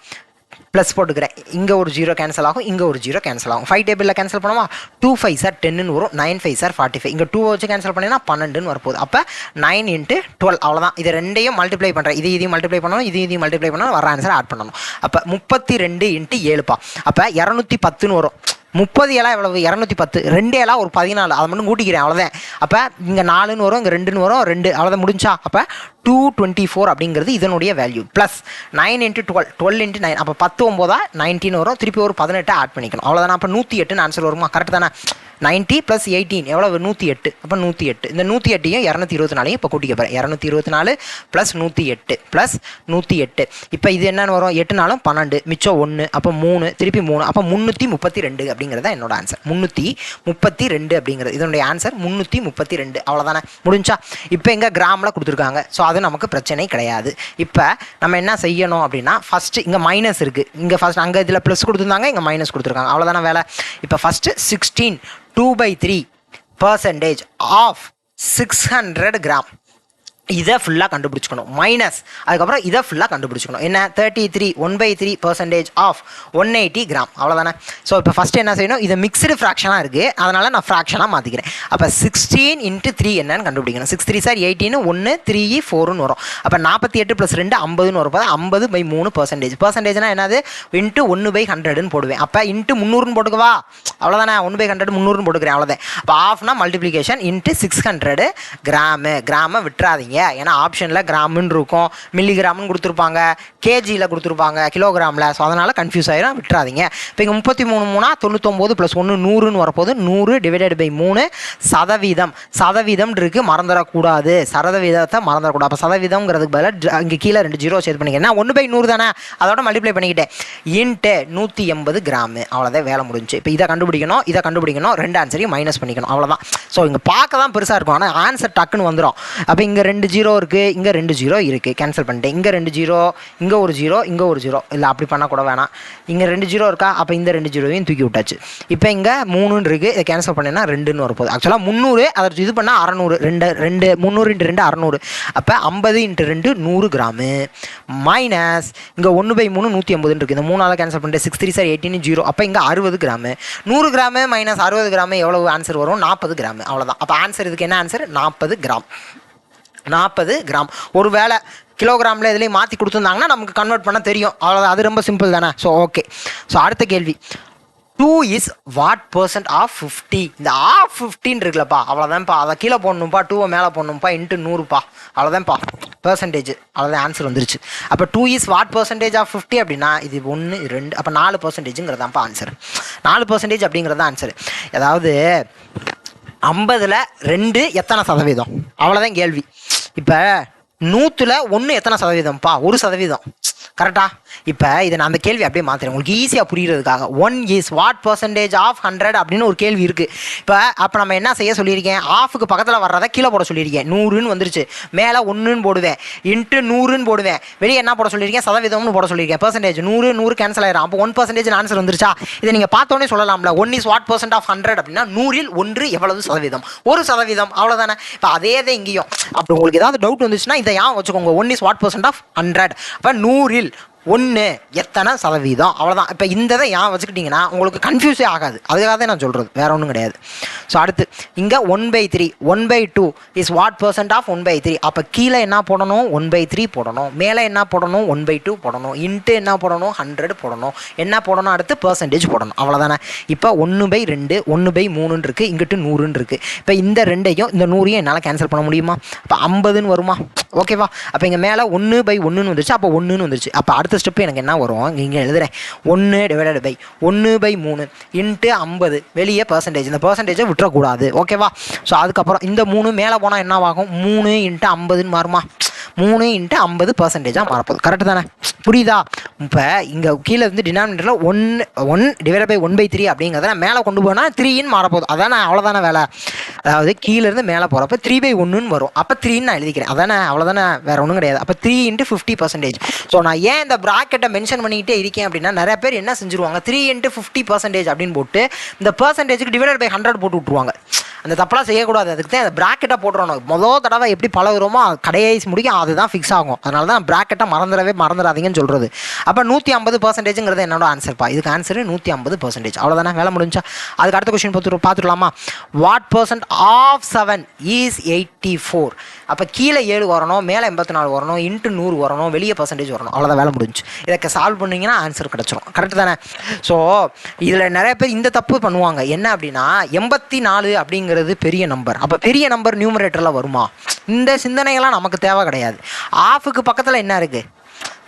ப்ளஸ் போட்டுக்கிறேன். இங்கே ஒரு 0 கேன்சல் ஆகும், இங்கே ஒரு 0 கேன்சல் ஆகும். 5 டேபிளில் கேன்சல் பண்ணுவோமா? 2 5 சார் 10ன்னு வரும். 9 5 சார் 45. இங்கே 2 வச்சு கேன்சல் பண்ணினா 12ன்னு வரப்போகுது. அப்போ 9 × 12. அவ்வளோதான். இது ரெண்டையும் மல்டிப்ளை பண்ணுறேன். இதையும் மல்டிப்ளை பண்ணணும், இதையும் மல்டிப்ளை பண்ணணும், வர ஆன்சர் ஆட் பண்ணணும். அப்போ 32 × 7பா. அப்போ 210ன்னு வரும். 30 எல்லாம் எவ்வளவு, 210. 2 எல்லாம் ஒரு 14. அதை மட்டும் கூட்டிக்கிறேன். அவ்வளோதான். அப்போ இங்கே 4ன்னு வரும், இங்கே 2ன்னு வரும், 2. அவ்வளோதான், முடிஞ்சா? அப்போ 224 அப்படிங்கிறது இதனுடைய வேல்யூ. ப்ளஸ் 9 × 12, 12 × 9. அப்போ 10 9 19 வரும். திருப்பி ஒரு 18 ஆட் பண்ணிக்கணும். அவ்வளோதான். அப்போ 108ன்னு ஆன்சர் வருமா? கரெக்ட் தானே? 90 + 18 எவ்வளவு, 108. அப்போ 108. இந்த 108யும் 224 இப்போ கூட்டிக்க போகிறேன். 224 + 108 + 108. இப்போ இது என்னென்னு வரும், 8 4 12, மிச்சம் 1, அப்போ 3, திருப்பி 3, அப்போ 332 அப்படிங்கிறது தான் என்னோட ஆன்சர். 332 அப்படிங்கிறது இதனுடைய ஆன்சர் 332. அவ்வளோதானே, முடிஞ்சா? இப்போ எங்கே கிராமில் கொடுத்துருக்காங்க. ஸோ அது நமக்கு பிரச்சனை கிடையாது. இப்போ நம்ம என்ன செய்யணும் அப்படின்னா, ஃபஸ்ட்டு இங்கே மைனஸ் இருக்குது. இங்கே ஃபஸ்ட் அங்கே இதில் ப்ளஸ் கொடுத்துருந்தாங்க, இங்கே மைனஸ் கொடுத்துருக்காங்க. அவ்வளோதானே வேலை. இப்போ ஃபஸ்ட்டு 16 2/3% ஆஃப் 600 கிராம். இதை ஃபுல்லாக கண்டுபிடிச்சிக்கணும். மைனஸ் அதுக்கப்புறம் இதை ஃபுல்லாக கண்டுபிடிச்சிக்கணும். என்ன, 33 1/3% ஆஃப் 180 கிராம். அவ்வளோதானே. ஸோ இப்போ ஃபஸ்ட்டு என்ன செய்யணும், இது மிக்சடு ஃப்ராக்ஷனாக இருக்குது, அதனால் நான் ஃப்ராக்ஷனாக மாற்றிக்கிறேன். அப்போ 16 × 3 என்னன்னு கண்டுபிடிக்கணும். 6 3 சார் 18, 1 3 4ன்னு வரும். அப்போ 48 + 2 50ன்னு வரும். 50/3%. பர்சன்டேஜ்னா என்னது, இன்ட்டு 1/100ன்னு போடுவேன். அப்போ இன்ட்டு 300ன்னு போட்டுக்கவா? அவ்வளோதானே. 1/100 300ன்னு போட்டுக்கிறேன். அவ்வளோதான். அப்போ ஆஃப்னா மல்டிப்ளிகேஷன் இன்ட்டு 600 கிராமை விட்டுறாதீங்க. ஏன்னா ஆப்ஷனில் கிராமுன்னு இருக்கும், மில்லிகிராம்னு கொடுத்துருப்பாங்க, கேஜியில் கொடுத்துருப்பாங்க, கிலோகிராமில். ஸோ அதனால் கன்ஃபியூஸ் ஆகிடும், விட்டுறாதீங்க. இப்போ இங்கே 33 3 99 + 1 100ன்னு வரப்போது. 100 / 3 சதவீதம் இருக்குது, மறந்துடக்கூடாது. சதவீதத்தை மறந்துடக்கூடாது. அப்போ சதவீதம்ங்கிறதுக்கு பதிலாக இங்கே கீழே 2 0 சேர்த்து பண்ணிக்கிறேன். 1/100 தானே, அதோட மல்டிப்ளை பண்ணிக்கிட்டேன். Into 180 gram. அவ்வளோதான், வேலை முடிஞ்சு. இப்போ இதை கண்டுபிடிக்கணும், 2 ஆன்சரையும் மைனஸ் பண்ணிக்கணும். அவ்வளோதான். ஸோ இங்கே பார்க்க தான் பெருசாக இருக்கும், ஆனால் ஆன்சர் டக்குன்னு வந்துடும். அப்போ இங்கே 2 0 இருக்குது, இங்கே 2 0 இருக்குது, கேன்சல் பண்ணிட்டேன். இங்கே 2 0, இங்கே ஒரு 0, இங்கே ஒரு 0. இல்லை, அப்படி பண்ணால் கூட வேணாம். இங்கே 2 0 இருக்கா, அப்போ இந்த 2 0வையும் தூக்கி விட்டாச்சு. இப்போ இங்கே 3ன்னு இருக்குது, இதை கேன்சல் பண்ணேன்னா 2ன்னு வரப்போகுது. ஆக்சுவலாக 300, அதை இது பண்ணால் 600. 2 300 × 2 600. அப்போ 50 × 2 100 கிராமு. மைனஸ் இங்கே 1/3 150 இருக்குது. இந்த 3ஆல் கேன்சல் பண்ணிட்டு 6 3 சார் 18 0. அப்போ இங்கே 60 கிராமு. 100 கிராமு மைனஸ் 60 கிராமு எவ்வளவு ஆன்சர் வரும், 40 கிராமு. அவ்வளோதான். அப்போ ஆன்சர் இதுக்கு என்ன ஆன்சர், 40 கிராம். 40 கிராம். ஒரு வேளை கிலோகிராமில் இதுலேயும் மாற்றி கொடுத்துருந்தாங்கன்னா நமக்கு கன்வெர்ட் பண்ண தெரியும். அவ்வளோதான், அது ரொம்ப சிம்பிள் தானே. So okay. ஸோ அடுத்த கேள்வி, 2 is what % ஆஃப் 50? இந்த ஆஃப் 15 இருக்குல்லப்பா, அவ்வளோதான்ப்பா. அதை கீழே போடணும்ப்பா, 2 மேலே போடணும்ப்பா, இன்ட்டு 100ப்பா. அவ்வளோதான்ப்பா, பர்சன்டேஜ். அவ்வளோதான், ஆன்சர் வந்துருச்சு. அப்போ 2 is what % ஆஃப் 50 அப்படின்னா இது 1 2, அப்போ 4%ங்கிறதான்ப்பா ஆன்சர். 4% அப்படிங்கிறது ஆன்சர். அதாவது 50ல் 2 எத்தனை சதவீதம்? அவ்வளோதான் கேள்வி. இப்போ 100ல் 1 எத்தனை சதவீதம்ப்பா? 1%. கரெக்டா? இப்போ இதை நான் அந்த கேள்வி அப்படியே மாற்றுறேன் உங்களுக்கு ஈஸியாக புரிகிறதுக்காக. 1 இஸ் வாட் பர்சன்டேஜ் ஆஃப் 100 அப்படின்னு ஒரு கேள்வி இருக்குது. அப்போ நம்ம என்ன செய்ய சொல்லியிருக்கேன்? ஆஃபுக்கு பக்கத்தில் வர்றதை கீழே போட சொல்லியிருக்கேன். 100ன்னு வந்துருச்சு, மேலே 1ன்னு போடுவேன், இன்ட்டு 100ன்னு போடுவேன், வெளியே என்ன போட சொல்லியிருக்கேன்? சதவீதம்னு போட சொல்லியிருக்கேன். பர்சன்டேஜ் 100 கேன்சல் ஆயிரும். அப்போ 1% ஆன்சர் வந்துருச்சா? இதை நீங்கள் பார்த்தோன்னே சொல்லலாம்ல. 1 இஸ் வாட் பர்சன்ட் ஆஃப் 100 அப்படின்னா 100ல் 1 எவ்வளவு சதவீதம்? 1%. அவ்வளோதானே. இப்போ அதே தான் இங்கேயும். அப்படி உங்களுக்கு ஏதாவது டவுட் வந்துச்சுன்னா இதை ஏன் வச்சுக்கோங்க. 1 இஸ் வாட் பர்சன்ட் ஆஃப் 100. அப்போ 100ல் 1 எத்தனை சதவீதம்? அவ்வளோதான். இப்போ இந்த இதை ஏன் வச்சுக்கிட்டிங்கன்னா உங்களுக்கு கன்ஃபியூஸே ஆகாது. அதுக்காக தான் நான் சொல்கிறது, வேறு ஒன்றும் கிடையாது. ஸோ அடுத்து இங்கே 1/3 1/2 இஸ் வாட் பர்சன்ட் ஆஃப் 1/3. அப்போ கீழே என்ன போடணும்? 1/3 போடணும். மேலே என்ன போடணும்? 1/2 போடணும். இன்ட்டு என்ன போடணும்? 100 போடணும். என்ன போடணும்? அடுத்து பர்சன்டேஜ் போடணும். அவ்வளோதானே. இப்போ 1/2 1/3 இருக்குது, இங்கிட்டு 100ன்னு இருக்குது. இப்போ இந்த 2ஐயும் இந்த 100ஐயும் என்னால் கேன்சல் பண்ண முடியுமா? அப்போ 50ன்னு வருமா? ஓகேவா? அப்போ இங்கே மேலே 1/1ன்னு வந்துருச்சு, அப்போ 1ன்னு வந்துருச்சு. அப்போ அடுத்த ஸ்டெப்பு எனக்கு என்ன வரும்? இங்கே எழுதுறேன். 1/1/3 இன்ட்டு 50, வெளியே பர்சன்டேஜ். இந்த பர்சன்டேஜை விட்டுறக்கூடாது. ஓகேவா? ஸோ அதுக்கப்புறம் இந்த 3 மேலே போனால் என்ன ஆகும்? 3 × 50ன்னு மாறுமா? 3 × 50% மாறப்போகுது. கரெக்டு தானே? புரியுதா? இப்போ இங்கே கீழே இருந்து டினாமினேட்டரில் 1/1/3 அப்படிங்கிறத மேலே கொண்டு போனால் 3ன்னு மாறப்போகுது. அதானே? அவ்வளோதானே வேலை. அதாவது கீழேருந்து மேலே போகிறப்ப 3/1ன்னு வரும். அப்போ 3ன்னு நான் எழுதிக்கிறேன். அதானே? அவ்வளோதானே, வேறு ஒன்றும் கிடையாது. அப்போ 3 × 50%. ஸோ நான் ஏன் இந்த ப்ராக்கெட்டை மென்ஷன் பண்ணிக்கிட்டே இருக்கேன் அப்படின்னா, நிறைய பேர் என்ன செஞ்சுருவாங்க? 3 × 50% அப்படின்னு போட்டு இந்த பர்சன்டேஜுக்கு /100 போட்டு விட்ருவாங்க. அந்த தப்பெல்லாம் செய்யக்கூடாது. அதுக்கு தான் அந்த ப்ராக்கெட்டை போட்டுறணும். மொதல் தடவை எப்படி பழகுறோமோ கடைசி முடிக்கும் அதுதான் ஃபிக்ஸ் ஆகும். அதனால தான் ப்ராக்கெட்டை மறந்துடாதீங்கன்னு சொல்கிறது. அப்போ 150%ங்கிறது என்னோட ஆன்சர்ப்பா. இதுக்கு ஆன்சரு 150%. அவ்வளோதானே, வேலை முடிஞ்சா. அதுக்கு அடுத்த கொஸ்டின் பார்த்துடலாமா? What percent of 7 is 84? அப்போ கீழே 7 வரணும், மேலே 84 வரணும், இன்ட்டு 100 வரணும், வெளியே பர்சன்டேஜ் வரணும். அவ்வளோதான், வேலை முடிஞ்சு. இதை சால்வ் பண்ணிங்கன்னா ஆன்சர் கிடச்சிரும். கரெக்டு தானே? ஸோ இதில் நிறைய பேர் இந்த தப்பு பண்ணுவாங்க. என்ன அப்படின்னா 84 அப்படிங்கிறது பெரிய நம்பர். அப்போ பெரிய நம்பர் நியூமரேட்டரில் வருமா? இந்த சிந்தனைகள்லாம் நமக்கு தேவை கிடையாது. ஆஃபுக்கு பக்கத்தில் என்ன இருக்குது?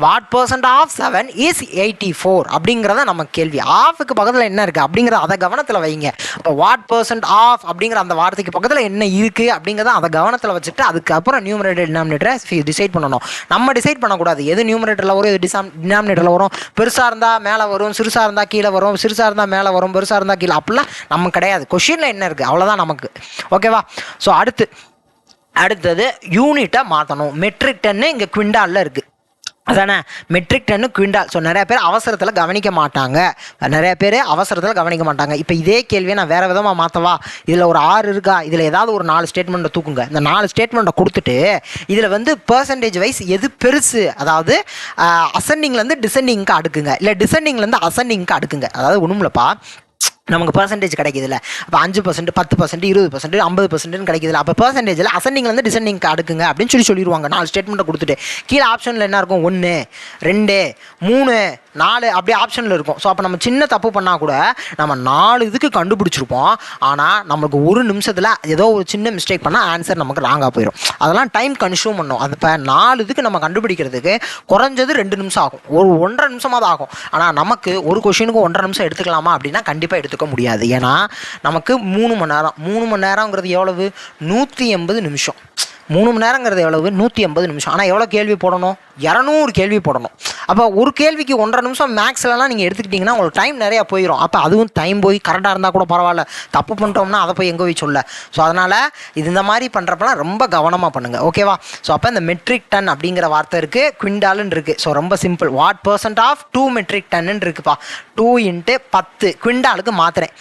வாட் பர்சன்ட் ஆஃப் 7 இஸ் 84 அப்படிங்கிறத நம்ம கேள்வி. ஆஃபுக்கு பக்கத்தில் என்ன இருக்குது அப்படிங்கிறத அதை கவனத்தில் வைங்க. இப்போ வாட் பர்சன்ட் ஆஃப் அப்படிங்கிற அந்த வார்த்தைக்கு பக்கத்தில் என்ன இருக்குது அப்படிங்கிறத அதை கவனத்தில் வச்சுட்டு அதுக்கப்புறம் நியூமரேட்டர் டினாமினேட்டரை டிசைட் பண்ணணும். நம்ம டிசைட் பண்ணக்கூடாது எது நியூமரேட்டரில் வரும், எது டினாமினேட்டரில் வரும். பெருசாக இருந்தால் மேலே வரும், சிறுசாக இருந்தால் கீழே வரும், சிறுசாக இருந்தால் மேலே வரும், பெருசாக இருந்தால் கீழே, அப்படிலாம் நம்ம கிடையாது. கொஷினில் என்ன இருக்குது அவ்வளோதான் நமக்கு. ஓகேவா? ஸோ அடுத்தது யூனிட்டை மாற்றணும். மெட்ரிக் டன்னு இங்கே குவிண்டாலில் இருக்குது. அதானே? மெட்ரிக் டன்னு குவிண்டால். ஸோ நிறைய பேர் அவசரத்தில் கவனிக்க மாட்டாங்க. இப்போ இதே கேள்வியை நான் வேறு விதமாக மாற்றவா? இதில் ஒரு 6 இருக்கா? இதில் ஏதாவது ஒரு 4 ஸ்டேட்மெண்ட்டை தூக்குங்க. இந்த 4 ஸ்டேட்மெண்ட்டை கொடுத்துட்டு இதில் வந்து பர்சன்டேஜ் வைஸ் எது பெருசு, அதாவது அசெண்டிங்லேருந்து டிசெண்டிங்க்கு அடுக்குங்க, இல்லை டிசெண்டிங்லேருந்து அசெண்டிங்க்கு அடுக்குங்க. அதாவது ஒன்றும்லப்பா, நமக்கு பர்சன்டேஜ் கிடைக்குதுல்ல. அப்போ 5%, 10%, 20%, 50% கிடைக்குதுல்ல. அப்போ பர்சன்டேஜில் அசெண்டிங்லேருந்து டிசெண்டிங்க்கு அடுக்குங்க அப்படின்னு சொல்லிடுவாங்க. 4 ஸ்டேட்மெண்ட்டை கொடுத்துட்டு கீழே ஆப்ஷனில் என்ன இருக்கும்? 1 2 3 4 அப்படியே ஆப்ஷனில் இருக்கும். ஸோ அப்போ நம்ம சின்ன தப்பு பண்ணால் கூட நம்ம 4 இதுக்கு கண்டுபிடிச்சிருப்போம். ஆனால் நம்மளுக்கு ஒரு நிமிஷத்தில் ஏதோ ஒரு சின்ன மிஸ்டேக் பண்ணால் ஆன்சர் நமக்கு ராங்காக போயிடும். அதெல்லாம் டைம் கன்சியூம் பண்ணும். அது இப்போ 4 இதுக்கு நம்ம கண்டுபிடிக்கிறதுக்கு குறைஞ்சது 2 நிமிஷம் ஆகும், ஒரு 1.5 நிமிஷமாக ஆகும். ஆனால் நமக்கு ஒரு கொஷினுக்கு 1.5 நிமிஷம் எடுத்துக்கலாமா அப்படின்னா கண்டிப்பாக எடுத்துக்க முடியாது. ஏன்னா நமக்கு 3 மணி நேரம். 3 மணி நேரங்கிறது எவ்வளவு? 180 நிமிஷம். 3 மணி நேரங்கிறது எவ்வளவு? 180 நிமிஷம். ஆனால் எவ்வளோ கேள்வி போடணும்? 200 கேள்வி போடணும். அப்போ ஒரு கேள்விக்கு 1.5 நிமிஷம் மேக்ஸ்லலாம் நீங்கள் எடுத்துக்கிட்டிங்கன்னா உங்களுக்கு டைம் நிறையா போயிடும். அப்போ அதுவும் டைம் போய் கரெக்டாக இருந்தால் கூட பரவாயில்ல, தப்பு பண்ணுறோம்னா அதை போய் எங்கே போய் சொல்ல. ஸோ அதனால் இந்த மாதிரி பண்ணுறப்பலாம் ரொம்ப கவனமாக பண்ணுங்கள். ஓகேவா? ஸோ அப்போ இந்த மெட்ரிக் டன் அப்படிங்கிற வார்த்தை இருக்குது, குவிண்டாலுன்னு இருக்குது. ஸோ ரொம்ப simple. What percent of 2 metric டன்னு இருக்குப்பா. 2 × 10 குவிண்டாலுக்கு மாத்திரேன்.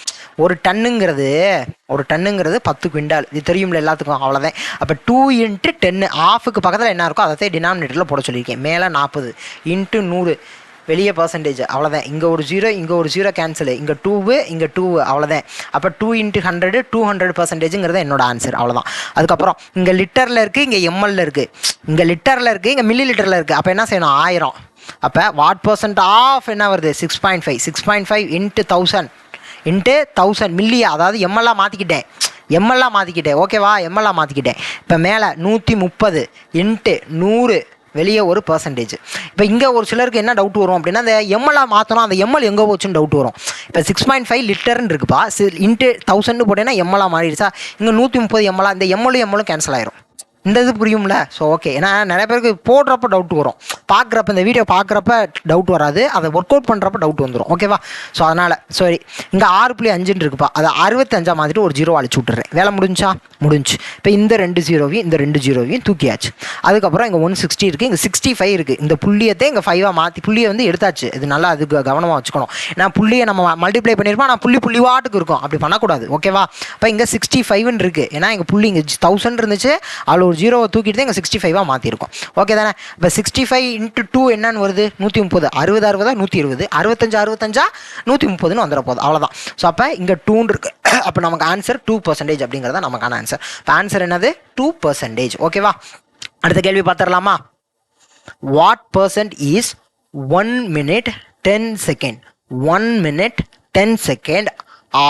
ஒரு டன்னுங்கிறது 10 குவிண்டால். இது தெரியும்ல எல்லாத்துக்கும். அவ்வளோதான். அப்போ 2 × 10 ஆஃபுக்கு பக்கத்தில் என்ன இருக்கோ அதை டினாமினேட்டரில் போட சொல்லியிருக்கேன். மேலே 40 இன்ட்டு 100, வெளியே பர்சன்டேஜ். அவ்வளோதான். இங்கே ஒரு 0, இங்கே ஒரு 0 கேன்சலு, இங்கே 2 இங்கே 2, அவ்வளோதான். அப்போ 2 × 100 200%ங்கிறது என்னோட ஆன்சர். அவ்வளோதான். அதுக்கப்புறம் இங்கே லிட்டரில் இருக்குது, இங்கே எம்எல்ல இருக்குது, இங்கே லிட்டரில் இருக்குது, இங்கே மில்லி லிட்டரில் இருக்குது. அப்போ என்ன செய்யணும்? 1000. அப்போ வாட் பர்சன்ட் ஆஃப் என்ன வருது? 6.5 6.5 × 1000 × 1000 மில்லியா, அதாவது எம்எல்லாம் மாற்றிக்கிட்டேன். ஓகேவா? எம்எல்லாம் மாற்றிக்கிட்டேன். இப்போ மேலே 130 × 100 வெளியே ஒரு பர்சன்டேஜ். இப்போ இங்கே ஒரு சிலருக்கு என்ன டவுட் வரும் அப்படின்னா, அந்த எம்எல்லாம் மாற்றணும், அந்த எம்எல் எங்கே போச்சுன்னு டவுட் வரும். இப்போ 6.5 லிட்டர்னு இருக்குப்பா, இன்ட்டு 1000 போட்டேன்னா எம்எல்லாம் மாறிடுச்சா, இங்கே 130 எம்எல்லாம், இந்த எம்எல்லும் கேன்சல் ஆயிரும். இந்த இது புரியும்ல? So okay. ஏன்னா நிறைய பேருக்கு போடுறப்ப டவுட் வரும், பார்க்குறப்ப இந்த வீடியோ பார்க்குறப்ப டவுட் வராது, அதை ஒர்க் அவுட் பண்ணுறப்ப டவுட் வந்துடும். ஓகேவா? ஸோ அதனால் சரி, இங்கே 6.5 இருக்குப்பா, அதை 65 மாற்றிட்டு ஒரு 0 அழிச்சு விட்டுறேன். வேலை முடிஞ்சா முடிஞ்சு. இப்போ இந்த 2 0வையும் இந்த 2 0வையும் தூக்கியாச்சு. அதுக்கப்புறம் இங்கே 160 இருக்குது, இங்கே 65 இருக்குது. இந்த புள்ளியத்தை இங்கே 5 மாற்றி புள்ளியை வந்து எடுத்தாச்சு. இது நல்லா அதுக்கு கவனமாக வச்சுக்கணும். ஏன்னா புள்ளியை நம்ம மல்டிப்ளை பண்ணியிருப்போம், ஆனால் புள்ளி வாட்டுக்கு இருக்கும், அப்படி பண்ணக்கூடாது. ஓகேவா? இப்போ இங்கே 65 இருக்குது. ஏன்னா இங்கே புள்ளி இங்கே 1000 இருந்துச்சு, அதில் ஒரு 0வை தூக்கிட்டு தான் இங்கே 65 மாற்றிருக்கோம். ஓகே தானே? இப்போ 65 × 2 என்னன்னு வருது? 130. 60 60 120, 65 65 130ன்னு வந்துட போகுது. அவ்வளோதான். ஸோ அப்போ இங்கே 2 இருக்கு. அப்போ நமக்கு ஆன்சர் 2% அப்படிங்கிறத நமக்கான ஆன்சர். இப்போ ஆன்சர் என்னது? 2%. ஓகேவா? அடுத்த கேள்வி பார்த்துடலாமா? What percent is 1 minute 10 second 1 minute 10 second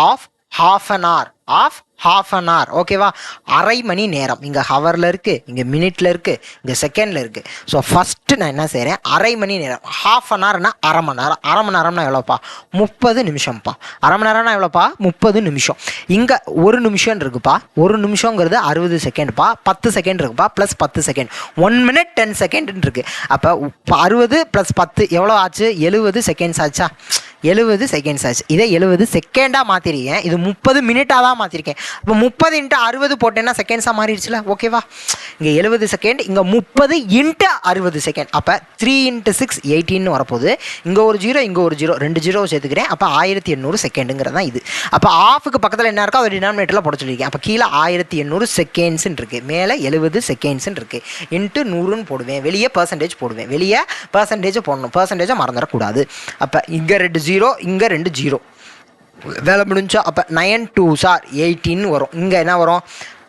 of half an hour of half an hour? ஓகேவா? அரை மணி நேரம். இங்கே ஹவரில் இருக்குது, இங்கே மினிட்ல இருக்குது, இங்கே செகண்டில் இருக்குது. ஸோ ஃபஸ்ட்டு நான் என்ன செய்கிறேன், அரை மணி நேரம். half an hourனா அரை மணி நேரம். அரை மணி நேரம்னா எவ்வளோப்பா? 30 நிமிஷம்ப்பா. அரை மணி நேரம்னா எவ்வளோப்பா? 30 நிமிஷம். இங்கே 1 நிமிஷம் இருக்குப்பா. 1 நிமிஷங்கிறது 60 செகண்ட்ப்பா. 10 செகண்ட் இருக்குப்பா, ப்ளஸ் 10 செகண்ட். 1 minute 10 second இருக்குது. அப்போ 60 + 10 எவ்வளோ ஆச்சு? 70 செகண்ட்ஸ் ஆச்சா? 70 செகண்ட்ஸ் ஆச்சு. இதை 70 செகண்டாக மாற்றிருக்கேன், இது 30 மினிட்டாக தான் மாற்றிருக்கேன். இப்போ 30 × 60 போட்டேன்னா செகண்ட்ஸாக மாறிடுச்சுல? ஓகேவா? இங்கே 70 செகண்ட், இங்கே 30 × 60 செகண்ட். அப்போ 3 × 6 18 வரப்போகுது. இங்கே ஒரு 0, இங்கே ஒரு 0, 2 0 சேர்த்துக்கிறேன். அப்போ 1800 செகண்டுங்கிறது தான் இது. அப்போ ஆஃபுக்கு பக்கத்தில் என்ன இருக்கோ அதை டினாமினேட்டரில் போட சொல்லியிருக்கேன். அப்போ கீழே 1800 செகண்ட்ஸ்ன்னு இருக்குது, மேலே 70 செகண்ட்ஸ்ன்னு இருக்குது. × 100ன்னு போடுவேன், வெளியே பர்சன்டேஜ் போடுவேன். வெளியே பர்சன்டேஜை போடணும், பர்சன்டேஜை மறந்துடக்கூடாது. அப்போ இங்கே 2 0, இங்கே 2 0. வேலை முடிஞ்சா? அப்போ 9 2s are 18 வரும். இங்கே என்ன வரும்?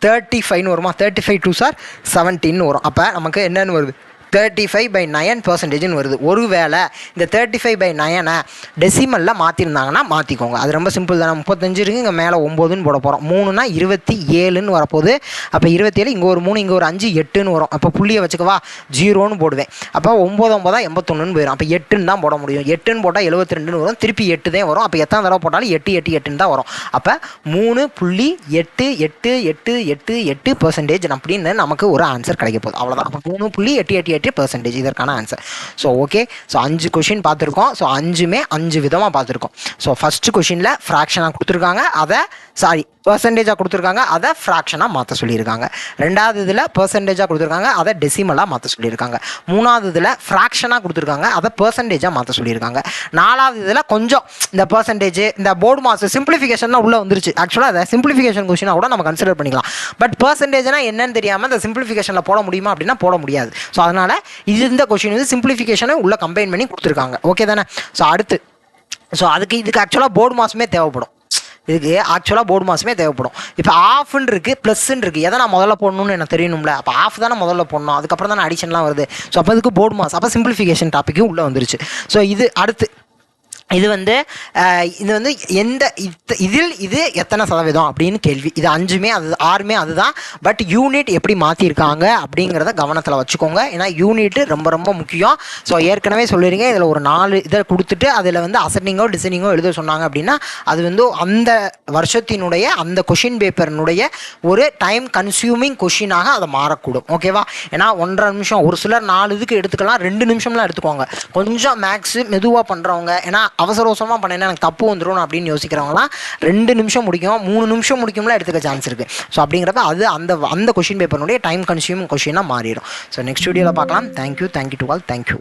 35 வருமா? 35 2s are 17 வரும். அப்போ நமக்கு என்னென்னு வருது? 35/9% வருது. ஒரு வேளை இந்த 35/9 டெசிமலில் மாற்றிருந்தாங்கன்னா மாற்றிக்கோங்க. அது ரொம்ப சிம்பிள் தானே. 35 இருக்குது, இங்கே மேலே 9ன்னு போட போகிறோம். 3னா 27ன்னு வரப்போகுது. அப்போ 27, இங்கே ஒரு 3, இங்கே ஒரு 5, 8ன்னு வரும். அப்போ புள்ளியை வச்சுக்கவா? 0ன்னு போடுவேன். அப்போ 9 9 81ன்னு போயிடும். அப்போ 8ன்னு தான் போட முடியும். 8ன்னு போட்டால் 72ன்னு வரும். திருப்பி 8 தான் வரும். அப்போ எத்தனை தடவை போட்டாலும் 8 8 8ன்னு தான் வரும். அப்போ 3.88888% அப்படின்னு நமக்கு ஒரு ஆன்சர் கிடைக்க போகுது. அவ்வளோதான். அப்போ 3.888% இதற்கான answer. So okay. So 5 question பார்த்துருக்கோம். ஸோ 5மே 5 விதமாக பார்த்துருக்கோம். ஸோ ஃபஸ்ட்டு கொஷினில் ஃப்ராக்ஷனாக கொடுத்துருக்காங்க, அதை பர்சன்டேஜாக கொடுத்துருக்காங்க, அதை ஃப்ராக்ஷனாக மாற்ற சொல்லியிருக்காங்க. ரெண்டாவது இதில் பர்சன்டேஜாக கொடுத்துருக்காங்க, அதை டெசிமலாக மாற்ற சொல்லியிருக்காங்க. மூணாவது இதில் ஃப்ராக்ஷனாக கொடுத்துருக்காங்க, அதை பர்சன்டேஜாக மாற்ற சொல்லியிருக்காங்க. நாலாவது இதில் கொஞ்சம் இந்த பர்சன்டேஜ், இந்த போர்டு மாஸ் சிம்பிளிஃபிகேஷன் உள்ளே வந்துருச்சு. ஆக்சுவலாக அதை சிம்பிளிஃபிகேஷன் கொஷினாக கூட நம்ம கன்சிடர் பண்ணிக்கலாம். பட் பர்சன்டேஜ்னா என்னன்னு தெரியாமல் இந்த சிம்பிளிஃபிகேஷனில் போட முடியுமா அப்படின்னா போட முடியாது. ஸோ அதனால் இந்த கொஷின் வந்து சிம்பிளிஃபிகேஷனை உள்ளே கம்பைன் பண்ணி கொடுத்துருக்காங்க. ஓகே தானே? ஸோ அடுத்து இதுக்கு ஆக்சுவலாக போர்டு மாஸுமே தேவைப்படும். இதுக்கு ஆக்சுவலாக போர்டு மாஸுமே தேவைப்படும். இப்போ ஆஃப்னு இருக்குது, ப்ளஸ்ன்னு இருக்குது. எதை நான் முதல்ல போடணும்னு எனக்கு தெரியணும்ல. அப்போ ஆஃப் தானே முதல்ல போடணும், அதுக்கப்புறம் தானே அடிஷன்லாம் வருது. ஸோ அப்போ இதுக்கு போர்டு மாஸ், அப்போ சிம்பிளிஃபிகேஷன் டாப்பிக்கு உள்ளே வந்துருச்சு. ஸோ இது அடுத்து இது வந்து இது எத்தனை சதவீதம் அப்படின்னு கேள்வி. இது 5மே அது 6மே அதுதான். பட் யூனிட் எப்படி மாற்றிருக்காங்க அப்படிங்கிறத கவனத்தில் வச்சுக்கோங்க. ஏன்னா யூனிட் ரொம்ப ரொம்ப முக்கியம். ஸோ ஏற்கனவே சொல்லிடுங்க, இதில் ஒரு 4 இதை கொடுத்துட்டு அதில் வந்து அசெண்டிங்கோ டிசெண்டிங்கோ எழுத சொன்னாங்க அப்படின்னா அது வந்து அந்த வருஷத்தினுடைய அந்த கொஷின் பேப்பரினுடைய ஒரு டைம் கன்சியூமிங் கொஷினாக அதை மாறக்கூடும். ஓகேவா? ஏன்னா 1.5 நிமிஷம், ஒரு சிலர் 4 இதுக்கு எடுத்துக்கலாம், 2 நிமிஷம்லாம் எடுத்துக்கோங்க. கொஞ்சம் மேக்ஸு மெதுவாக பண்ணுறவங்க, ஏன்னா அவசர அவசரமாக பண்ணேன்னா எனக்கு தப்பு வந்துடும் அப்படின்னு யோசிக்கிறவங்களாம் 2 நிமிஷம் முடிக்கும், 3 நிமிஷம் முடிக்கும்லாம் எடுத்துக்க சான்ஸ் இருக்குது. ஸோ அப்படிங்கிறப்ப அது அந்த கொஷின் பேப்பருடைய டைம் கன்சியூமிங் கொஷினாக மாறிடும். ஸோ நெக்ஸ்ட் வீடியோவில் பார்க்கலாம். Thank you to all. தேங்க்யூ.